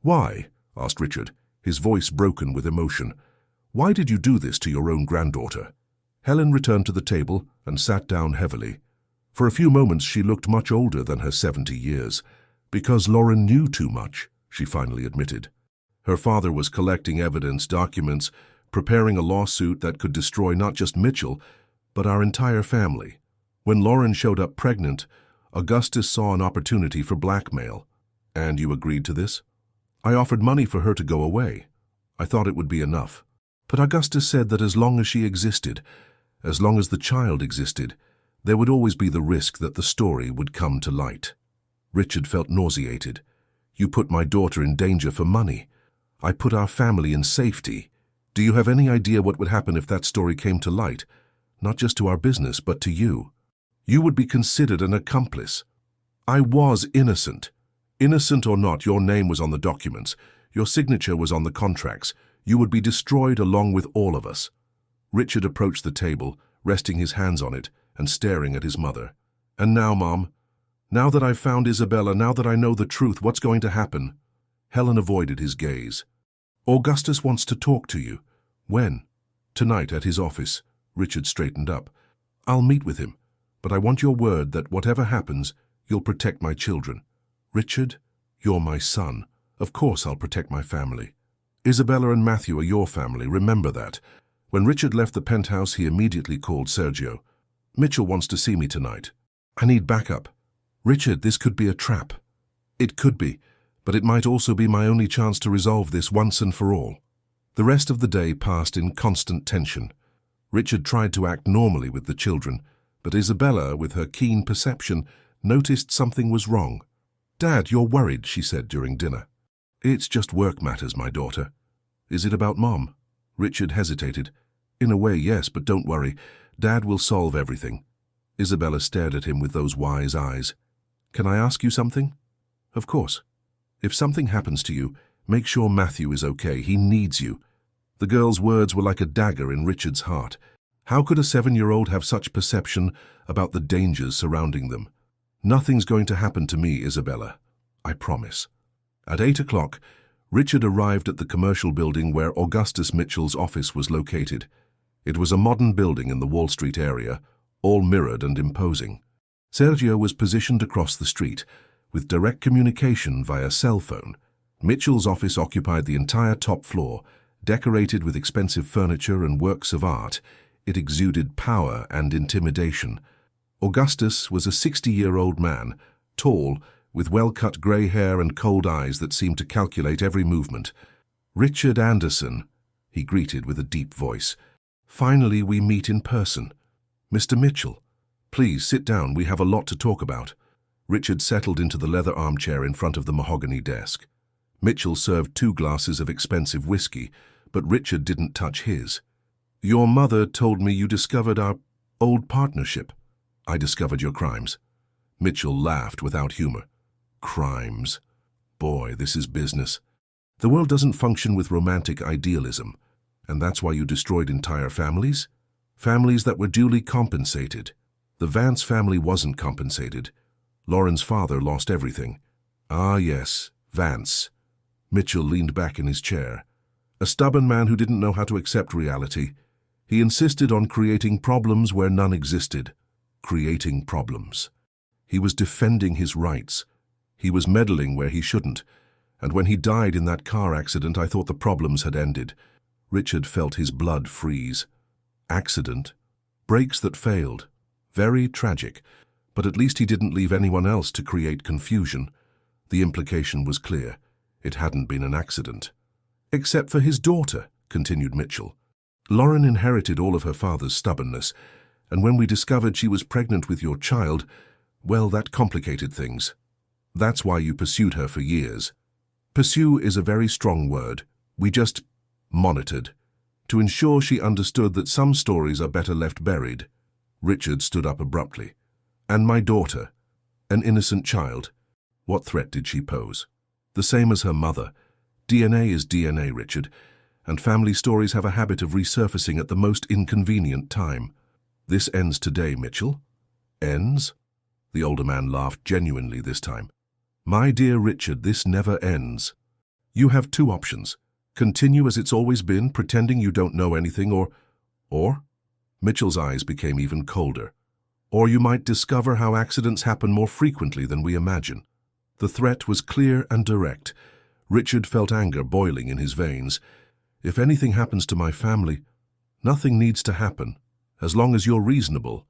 A: Why? Asked Richard, his voice broken with emotion. Why did you do this to your own granddaughter? Helen returned to the table and sat down heavily. For a few moments she looked much older than her 70 years. Because Lauren knew too much, she finally admitted. Her father was collecting evidence, documents, preparing a lawsuit that could destroy not just Mitchell, but our entire family. When Lauren showed up pregnant, Augustus saw an opportunity for blackmail. And you agreed to this? I offered money for her to go away. I thought it would be enough. But Augustus said that as long as she existed, as long as the child existed, there would always be the risk that the story would come to light. Richard felt nauseated. You put my daughter in danger for money. I put our family in safety. Do you have any idea what would happen if that story came to light? Not just to our business, but to you. You would be considered an accomplice. I was innocent. Innocent or not, your name was on the documents. Your signature was on the contracts. You would be destroyed along with all of us. Richard approached the table, resting his hands on it and staring at his mother. And now, Mom, now that I've found Isabella, now that I know the truth, what's going to happen? Helen avoided his gaze. Augustus wants to talk to you. When? Tonight at his office. Richard straightened up. I'll meet with him, but I want your word that whatever happens, you'll protect my children. Richard, you're my son. Of course I'll protect my family. Isabella and Matthew are your family, remember that. When Richard left the penthouse, he immediately called Sergio. Mitchell wants to see me tonight. I need backup. Richard, this could be a trap. It could be, but it might also be my only chance to resolve this once and for all. The rest of the day passed in constant tension. Richard tried to act normally with the children, but Isabella, with her keen perception, noticed something was wrong. Dad, you're worried, she said during dinner. It's just work matters, my daughter. Is it about Mom? Richard hesitated. In a way, yes, but don't worry. Dad will solve everything. Isabella stared at him with those wise eyes. Can I ask you something? Of course. If something happens to you, make sure Matthew is okay. He needs you. The girl's words were like a dagger in Richard's heart. How could a 7-year-old have such perception about the dangers surrounding them? Nothing's going to happen to me, Isabella. I promise. At 8 o'clock, Richard arrived at the commercial building where Augustus Mitchell's office was located. It was a modern building in the Wall Street area, all mirrored and imposing. Sergio was positioned across the street, with direct communication via cell phone. Mitchell's office occupied the entire top floor, decorated with expensive furniture and works of art. It exuded power and intimidation. Augustus was a 60-year-old man, tall, with well-cut grey hair and cold eyes that seemed to calculate every movement. Richard Anderson, he greeted with a deep voice. Finally, we meet in person. Mr. Mitchell, please sit down, we have a lot to talk about. Richard settled into the leather armchair in front of the mahogany desk. Mitchell served 2 glasses of expensive whiskey, but Richard didn't touch his. Your mother told me you discovered our old partnership. I discovered your crimes. Mitchell laughed without humor. Crimes. Boy, this is business. The world doesn't function with romantic idealism, and that's why you destroyed entire families? Families that were duly compensated. The Vance family wasn't compensated. Lauren's father lost everything. Ah, yes, Vance. Mitchell leaned back in his chair. A stubborn man who didn't know how to accept reality. He insisted on creating problems where none existed. Creating problems. He was defending his rights. He was meddling where he shouldn't. And when he died in that car accident, I thought the problems had ended. Richard felt his blood freeze. Accident. Brakes that failed. Very tragic. But at least he didn't leave anyone else to create confusion. The implication was clear. It hadn't been an accident. Except for his daughter, continued Mitchell. Lauren inherited all of her father's stubbornness, and when we discovered she was pregnant with your child, well, that complicated things. That's why you pursued her for years. Pursue is a very strong word. We just monitored, to ensure she understood that some stories are better left buried. Richard stood up abruptly. And my daughter, an innocent child. What threat did she pose? The same as her mother. DNA is DNA, Richard, and family stories have a habit of resurfacing at the most inconvenient time. This ends today, Mitchell. Ends? The older man laughed genuinely this time. My dear Richard, this never ends. You have two options. Continue as it's always been, pretending you don't know anything, or? Mitchell's eyes became even colder. Or you might discover how accidents happen more frequently than we imagine. The threat was clear and direct. Richard felt anger boiling in his veins. If anything happens to my family, nothing needs to happen, as long as you're reasonable.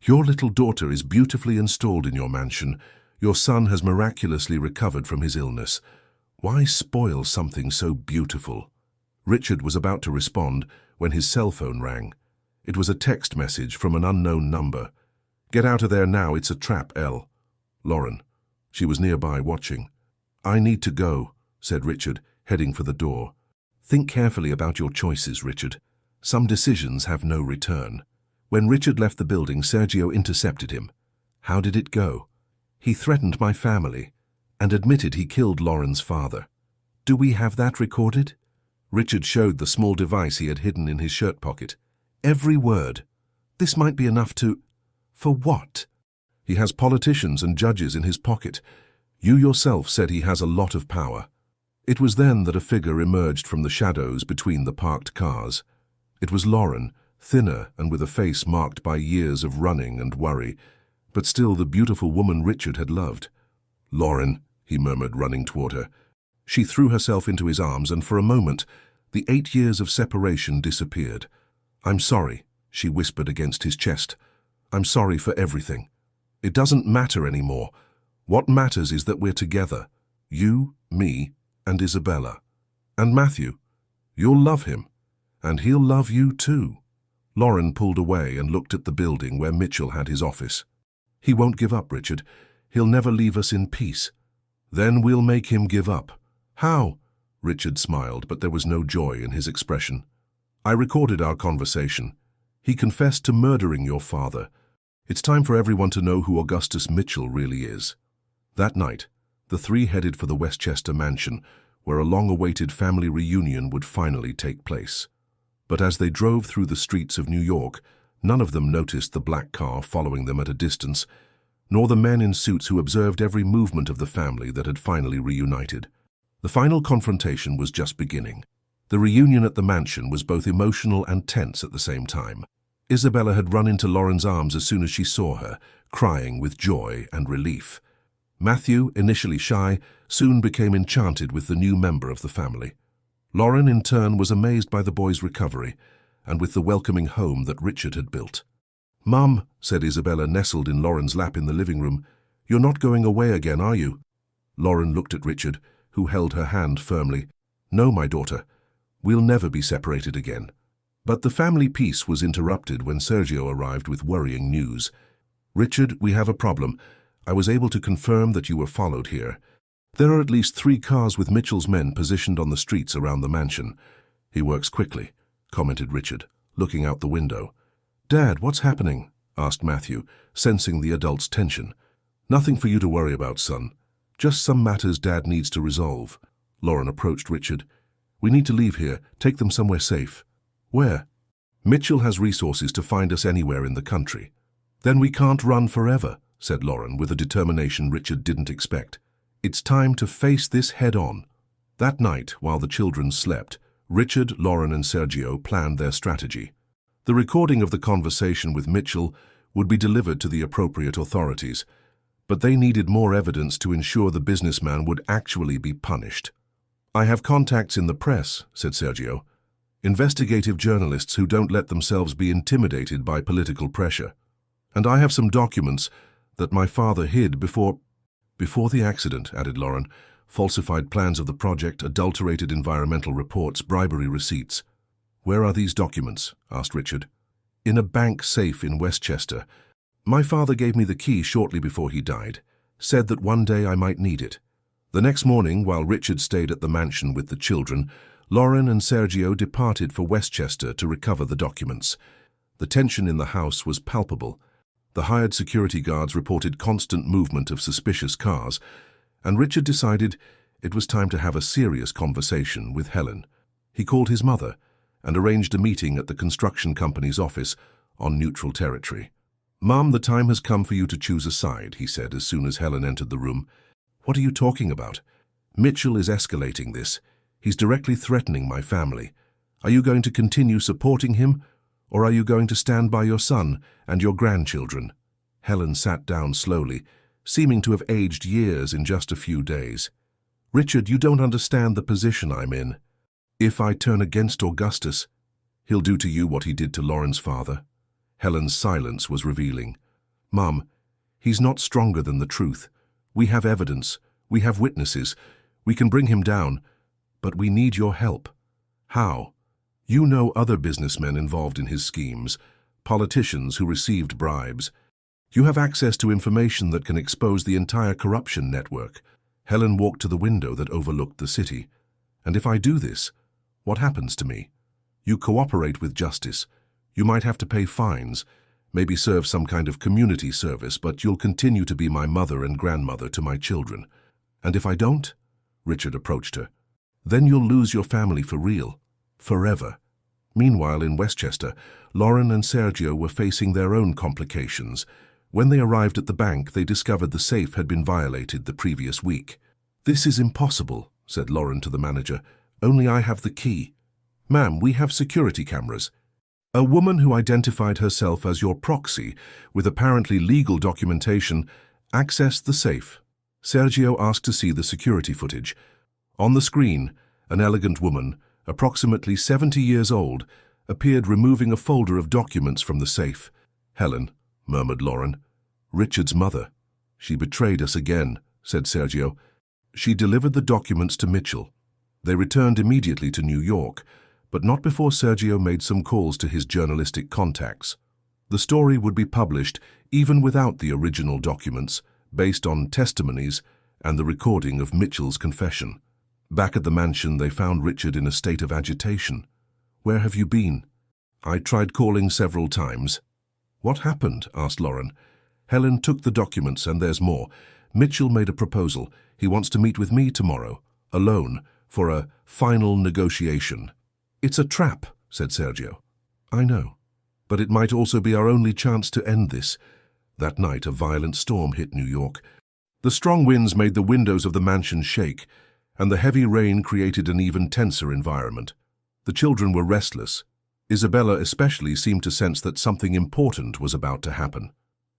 A: Your little daughter is beautifully installed in your mansion. Your son has miraculously recovered from his illness. Why spoil something so beautiful? Richard was about to respond when his cell phone rang. It was a text message from an unknown number. Get out of there now, it's a trap, L. Lauren. She was nearby watching. I need to go, said Richard, heading for the door. Think carefully about your choices, Richard. Some decisions have no return. When Richard left the building, Sergio intercepted him. How did it go? He threatened my family and admitted he killed Lauren's father. Do we have that recorded? Richard showed the small device he had hidden in his shirt pocket. Every word. This might be enough to... For what? He has politicians and judges in his pocket. You yourself said he has a lot of power. It was then that a figure emerged from the shadows between the parked cars. It was Lauren, thinner and with a face marked by years of running and worry, but still the beautiful woman Richard had loved. Lauren, he murmured, running toward her. She threw herself into his arms, and for a moment, the 8 years of separation disappeared. I'm sorry, she whispered against his chest. I'm sorry for everything. It doesn't matter anymore. What matters is that we're together. You, me, and Isabella. And Matthew. You'll love him. And he'll love you too. Lauren pulled away and looked at the building where Mitchell had his office. He won't give up, Richard. He'll never leave us in peace. Then we'll make him give up. How? Richard smiled, but there was no joy in his expression. I recorded our conversation. He confessed to murdering your father. It's time for everyone to know who Augustus Mitchell really is. That night, the three headed for the Westchester mansion, where a long-awaited family reunion would finally take place. But as they drove through the streets of New York, none of them noticed the black car following them at a distance, nor the men in suits who observed every movement of the family that had finally reunited. The final confrontation was just beginning. The reunion at the mansion was both emotional and tense at the same time. Isabella had run into Lauren's arms as soon as she saw her, crying with joy and relief. Matthew, initially shy, soon became enchanted with the new member of the family. Lauren, in turn, was amazed by the boy's recovery and with the welcoming home that Richard had built. Mum, said Isabella, nestled in Lauren's lap in the living room, you're not going away again, are you? Lauren looked at Richard, who held her hand firmly. No, my daughter. We'll never be separated again. But the family peace was interrupted when Sergio arrived with worrying news. Richard, we have a problem. I was able to confirm that you were followed here. There are at least 3 cars with Mitchell's men positioned on the streets around the mansion. He works quickly, commented Richard, looking out the window. Dad, what's happening? Asked Matthew, sensing the adult's tension. Nothing for you to worry about, son. Just some matters Dad needs to resolve. Lauren approached Richard. We need to leave here, take them somewhere safe. Where? Mitchell has resources to find us anywhere in the country. Then we can't run forever, said Lauren with a determination Richard didn't expect. It's time to face this head-on. That night, while the children slept, Richard, Lauren and Sergio planned their strategy. The recording of the conversation with Mitchell would be delivered to the appropriate authorities, but they needed more evidence to ensure the businessman would actually be punished. I have contacts in the press, said Sergio. Investigative journalists who don't let themselves be intimidated by political pressure. And I have some documents that my father hid before the accident, added Lauren. Falsified plans of the project, adulterated environmental reports, bribery receipts. Where are these documents? Asked Richard. In a bank safe in Westchester. My father gave me the key shortly before he died. Said that one day I might need it. The next morning, while Richard stayed at the mansion with the children, Lauren and Sergio departed for Westchester to recover the documents. The tension in the house was palpable. The hired security guards reported constant movement of suspicious cars, and Richard decided it was time to have a serious conversation with Helen. He called his mother and arranged a meeting at the construction company's office on neutral territory. "Mom, the time has come for you to choose a side," he said as soon as Helen entered the room. "What are you talking about? Mitchell is escalating this. He's directly threatening my family. Are you going to continue supporting him, or are you going to stand by your son and your grandchildren?" Helen sat down slowly, seeming to have aged years in just a few days. "Richard, you don't understand the position I'm in. If I turn against Augustus, he'll do to you what he did to Lauren's father." Helen's silence was revealing. "Mum, he's not stronger than the truth. We have evidence. We have witnesses. We can bring him down. But we need your help." "How?" "You know other businessmen involved in his schemes, politicians who received bribes. You have access to information that can expose the entire corruption network." Helen walked to the window that overlooked the city. "And if I do this, what happens to me?" "You cooperate with justice. You might have to pay fines, maybe serve some kind of community service, but you'll continue to be my mother and grandmother to my children." "And if I don't?" Richard approached her. "Then you'll lose your family for real. Forever." Meanwhile, in Westchester, Lauren and Sergio were facing their own complications. When they arrived at the bank, they discovered the safe had been violated the previous week. "This is impossible," said Lauren to the manager. "Only I have the key." "Ma'am, we have security cameras." "A woman who identified herself as your proxy, with apparently legal documentation, accessed the safe." Sergio asked to see the security footage. On the screen, an elegant woman, approximately 70 years old, appeared removing a folder of documents from the safe. "Helen," murmured Lauren. "Richard's mother." "She betrayed us again," said Sergio. "She delivered the documents to Mitchell. They returned immediately to New York, but not before Sergio made some calls to his journalistic contacts. The story would be published even without the original documents, based on testimonies and the recording of Mitchell's confession. Back at the mansion, they found Richard in a state of agitation. "Where have you been?" "I tried calling several times." "What happened?" asked Lauren. "Helen took the documents, and there's more. Mitchell made a proposal. He wants to meet with me tomorrow, alone, for a final negotiation." "It's a trap," said Sergio. "I know, but it might also be our only chance to end this." That night, a violent storm hit New York. The strong winds made the windows of the mansion shake, and the heavy rain created an even tenser environment. The children were restless. Isabella especially seemed to sense that something important was about to happen.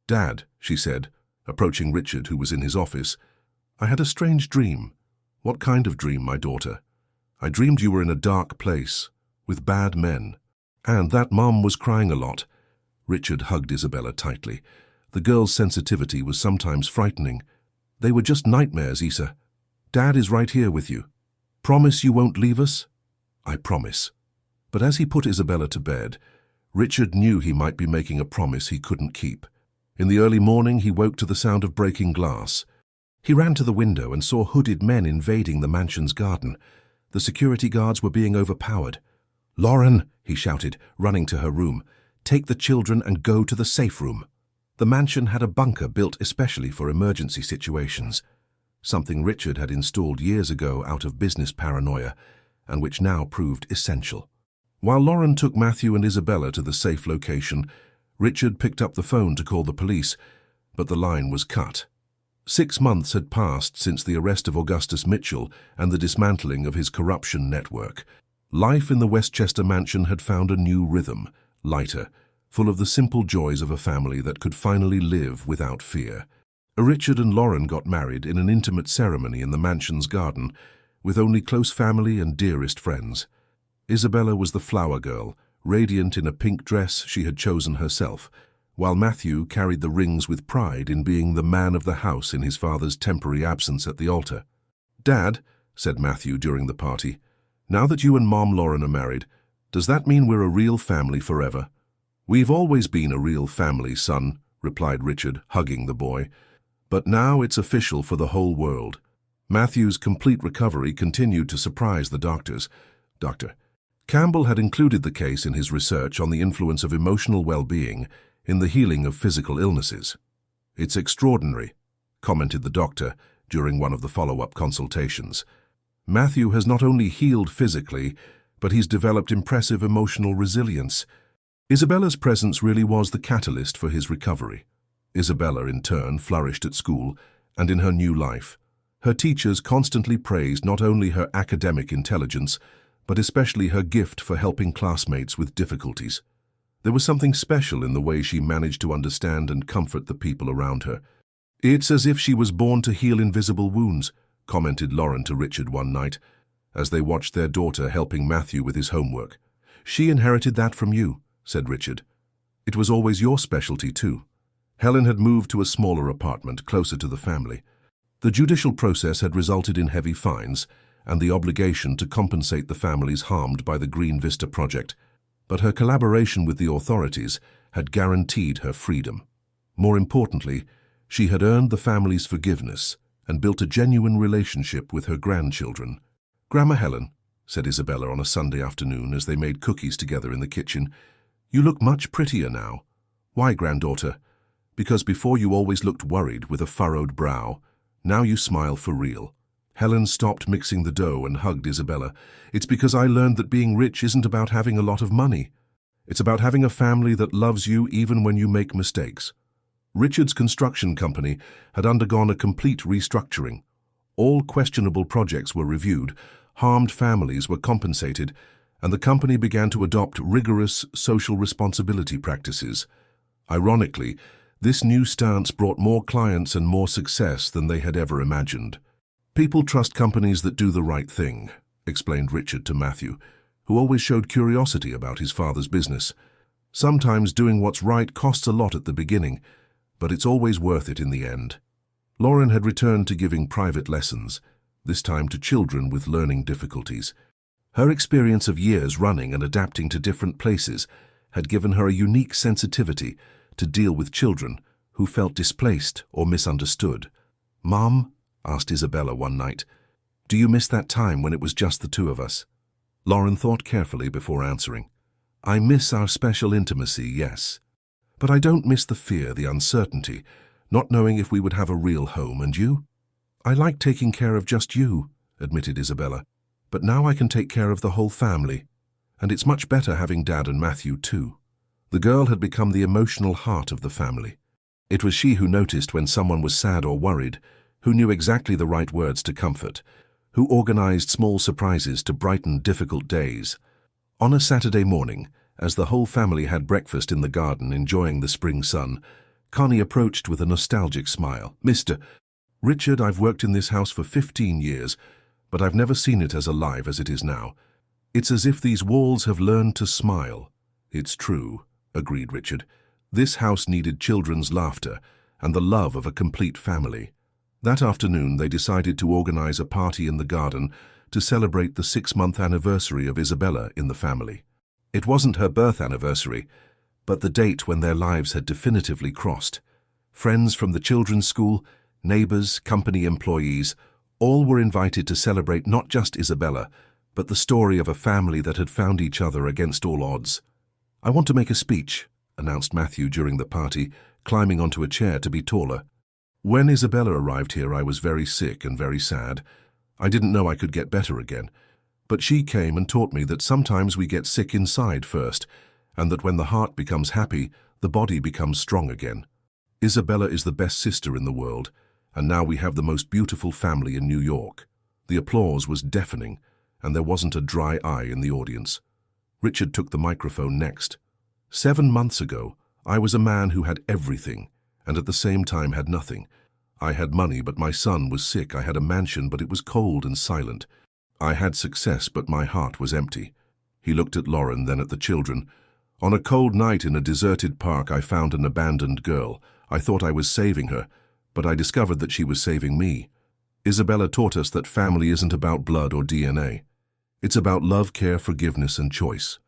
A: "Dad," she said, approaching Richard, who was in his office, "I had a strange dream." "What kind of dream, my daughter?" "I dreamed you were in a dark place, with bad men, and that Mom was crying a lot." Richard hugged Isabella tightly. The girl's sensitivity was sometimes frightening. "They were just nightmares, Isa. Dad is right here with you. Promise you won't leave us?" "I promise." But as he put Isabella to bed, Richard knew he might be making a promise he couldn't keep. In the early morning, he woke to the sound of breaking glass. He ran to the window and saw hooded men invading the mansion's garden. The security guards were being overpowered. "Lauren," he shouted, running to her room, "take the children and go to the safe room." The mansion had a bunker built especially for emergency situations, something Richard had installed years ago out of business paranoia, and which now proved essential. While Lauren took Matthew and Isabella to the safe location, Richard picked up the phone to call the police, but the line was cut. 6 months had passed since the arrest of Augustus Mitchell and the dismantling of his corruption network. Life in the Westchester mansion had found a new rhythm, lighter, full of the simple joys of a family that could finally live without fear. Richard and Lauren got married in an intimate ceremony in the mansion's garden, with only close family and dearest friends. Isabella was the flower girl, radiant in a pink dress she had chosen herself, while Matthew carried the rings with pride in being the man of the house in his father's temporary absence at the altar. "Dad," said Matthew during the party, "now that you and Mom Lauren are married, does that mean we're a real family forever?" "We've always been a real family, son," replied Richard, hugging the boy. "But now it's official for the whole world." Matthew's complete recovery continued to surprise the doctors. Dr. Campbell had included the case in his research on the influence of emotional well-being in the healing of physical illnesses. "It's extraordinary," commented the doctor during one of the follow-up consultations. "Matthew has not only healed physically, but he's developed impressive emotional resilience." Isabella's presence really was the catalyst for his recovery. Isabella, in turn, flourished at school and in her new life. Her teachers constantly praised not only her academic intelligence, but especially her gift for helping classmates with difficulties. There was something special in the way she managed to understand and comfort the people around her. "It's as if she was born to heal invisible wounds," commented Lauren to Richard one night, as they watched their daughter helping Matthew with his homework. "She inherited that from you," said Richard. "It was always your specialty too." Helen had moved to a smaller apartment closer to the family. The judicial process had resulted in heavy fines and the obligation to compensate the families harmed by the Green Vista project, but her collaboration with the authorities had guaranteed her freedom. More importantly, she had earned the family's forgiveness and built a genuine relationship with her grandchildren. "Grandma Helen," said Isabella on a Sunday afternoon as they made cookies together in the kitchen, "you look much prettier now." "Why, granddaughter?" "Because before you always looked worried with a furrowed brow. Now you smile for real." Helen stopped mixing the dough and hugged Isabella. "It's because I learned that being rich isn't about having a lot of money. It's about having a family that loves you even when you make mistakes." Richard's construction company had undergone a complete restructuring. All questionable projects were reviewed, harmed families were compensated, and the company began to adopt rigorous social responsibility practices. Ironically, this new stance brought more clients and more success than they had ever imagined. "People trust companies that do the right thing," explained Richard to Matthew, who always showed curiosity about his father's business. "Sometimes doing what's right costs a lot at the beginning, but it's always worth it in the end." Lauren had returned to giving private lessons, this time to children with learning difficulties. Her experience of years running and adapting to different places had given her a unique sensitivity to deal with children who felt displaced or misunderstood. "Mom," asked Isabella one night, "do you miss that time when it was just the two of us?" Lauren thought carefully before answering. "I miss our special intimacy, yes. But I don't miss the fear, the uncertainty, not knowing if we would have a real home. And you?" "I like taking care of just you," admitted Isabella. "But now I can take care of the whole family. And it's much better having Dad and Matthew too." The girl had become the emotional heart of the family. It was she who noticed when someone was sad or worried, who knew exactly the right words to comfort, who organized small surprises to brighten difficult days. On a Saturday morning, as the whole family had breakfast in the garden enjoying the spring sun, Connie approached with a nostalgic smile. "Mr. Richard, I've worked in this house for 15 years, but I've never seen it as alive as it is now. It's as if these walls have learned to smile." "It's true," agreed Richard. "This house needed children's laughter and the love of a complete family." That afternoon, they decided to organize a party in the garden to celebrate the 6-month anniversary of Isabella in the family. It wasn't her birth anniversary, but the date when their lives had definitively crossed. Friends from the children's school, neighbors, company employees, all were invited to celebrate not just Isabella, but the story of a family that had found each other against all odds. "I want to make a speech," announced Matthew during the party, climbing onto a chair to be taller. "When Isabella arrived here, I was very sick and very sad. I didn't know I could get better again. But she came and taught me that sometimes we get sick inside first, and that when the heart becomes happy, the body becomes strong again. Isabella is the best sister in the world, and now we have the most beautiful family in New York." The applause was deafening, and there wasn't a dry eye in the audience. Richard took the microphone next. 7 months ago, I was a man who had everything, and at the same time had nothing. I had money, but my son was sick. I had a mansion, but it was cold and silent. I had success, but my heart was empty." He looked at Lauren, then at the children. "On a cold night in a deserted park, I found an abandoned girl. I thought I was saving her, but I discovered that she was saving me. Isabella taught us that family isn't about blood or DNA. It's about love, care, forgiveness, and choice.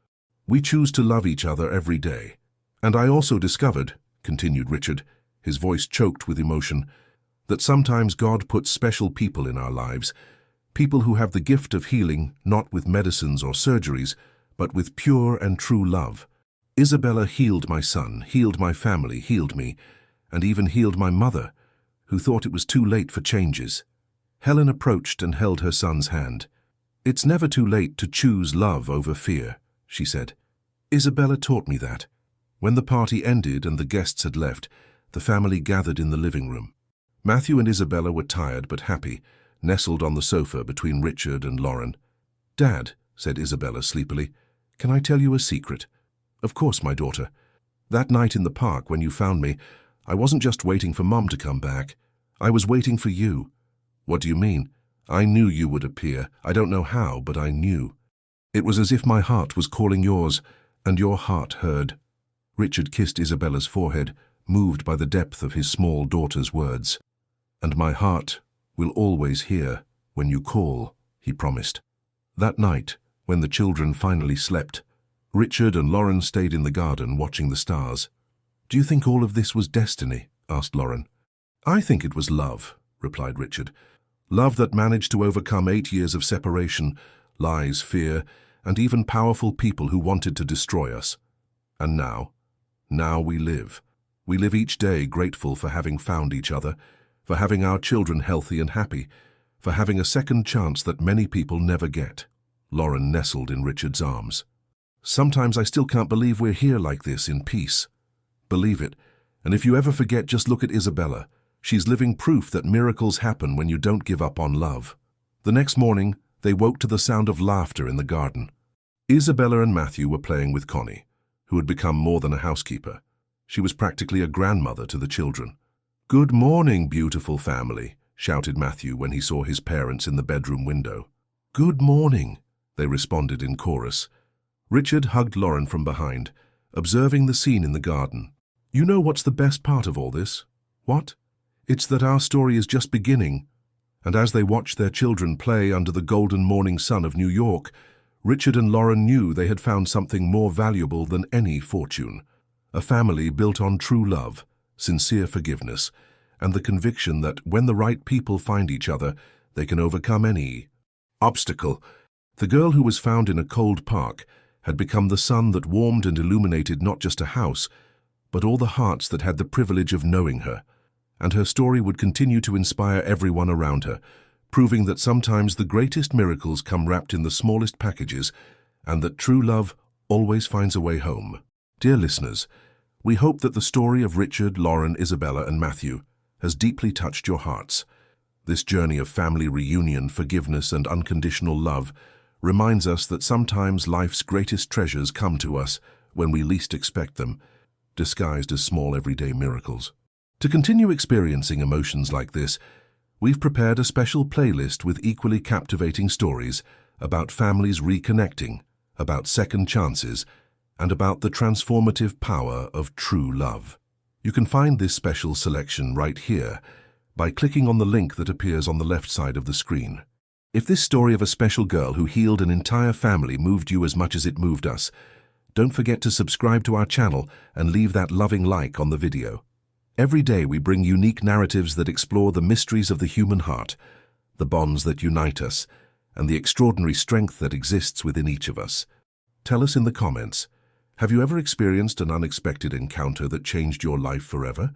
A: We choose to love each other every day. And I also discovered," continued Richard, his voice choked with emotion, "that sometimes God puts special people in our lives, people who have the gift of healing, not with medicines or surgeries, but with pure and true love. Isabella healed my son, healed my family, healed me, and even healed my mother, who thought it was too late for changes. Helen approached and held her son's hand. "It's never too late to choose love over fear," she said. "Isabella taught me that." When the party ended and the guests had left, the family gathered in the living room. Matthew and Isabella were tired but happy, nestled on the sofa between Richard and Lauren. "Dad," said Isabella sleepily, "can I tell you a secret?" "Of course, my daughter. That night in the park when you found me, I wasn't just waiting for Mum to come back. I was waiting for you." "What do you mean?" "I knew you would appear. I don't know how, but I knew. It was as if my heart was calling yours, and your heart heard." Richard kissed Isabella's forehead, moved by the depth of his small daughter's words. "And my heart will always hear when you call," he promised. That night, when the children finally slept, Richard and Lauren stayed in the garden watching the stars. "Do you think all of this was destiny?" asked Lauren. "I think it was love," replied Richard. "Love that managed to overcome 8 years of separation, lies, fear, and even powerful people who wanted to destroy us. And now we live. We live each day grateful for having found each other, for having our children healthy and happy, for having a second chance that many people never get." Lauren nestled in Richard's arms. "Sometimes I still can't believe we're here like this, in peace." "Believe it. And if you ever forget, just look at Isabella. She's living proof that miracles happen when you don't give up on love." The next morning, they woke to the sound of laughter in the garden. Isabella and Matthew were playing with Connie, who had become more than a housekeeper. She was practically a grandmother to the children. "Good morning, beautiful family," shouted Matthew when he saw his parents in the bedroom window. "Good morning," they responded in chorus. Richard hugged Lauren from behind, observing the scene in the garden. "You know what's the best part of all this?" "What?" "It's that our story is just beginning." And as they watched their children play under the golden morning sun of New York, Richard and Lauren knew they had found something more valuable than any fortune. A family built on true love, sincere forgiveness, and the conviction that when the right people find each other, they can overcome any obstacle. The girl who was found in a cold park had become the sun that warmed and illuminated not just a house, but all the hearts that had the privilege of knowing her. And her story would continue to inspire everyone around her, proving that sometimes the greatest miracles come wrapped in the smallest packages, and that true love always finds a way home. Dear listeners, we hope that the story of Richard, Lauren, Isabella, and Matthew has deeply touched your hearts. This journey of family reunion, forgiveness, and unconditional love reminds us that sometimes life's greatest treasures come to us when we least expect them, disguised as small everyday miracles. To continue experiencing emotions like this, we've prepared a special playlist with equally captivating stories about families reconnecting, about second chances, and about the transformative power of true love. You can find this special selection right here by clicking on the link that appears on the left side of the screen. If this story of a special girl who healed an entire family moved you as much as it moved us, don't forget to subscribe to our channel and leave that loving like on the video. Every day we bring unique narratives that explore the mysteries of the human heart, the bonds that unite us, and the extraordinary strength that exists within each of us. Tell us in the comments, have you ever experienced an unexpected encounter that changed your life forever?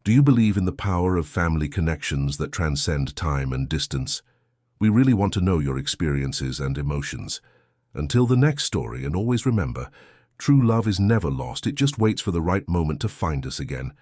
A: Do you believe in the power of family connections that transcend time and distance? We really want to know your experiences and emotions. Until the next story, and always remember, true love is never lost, it just waits for the right moment to find us again.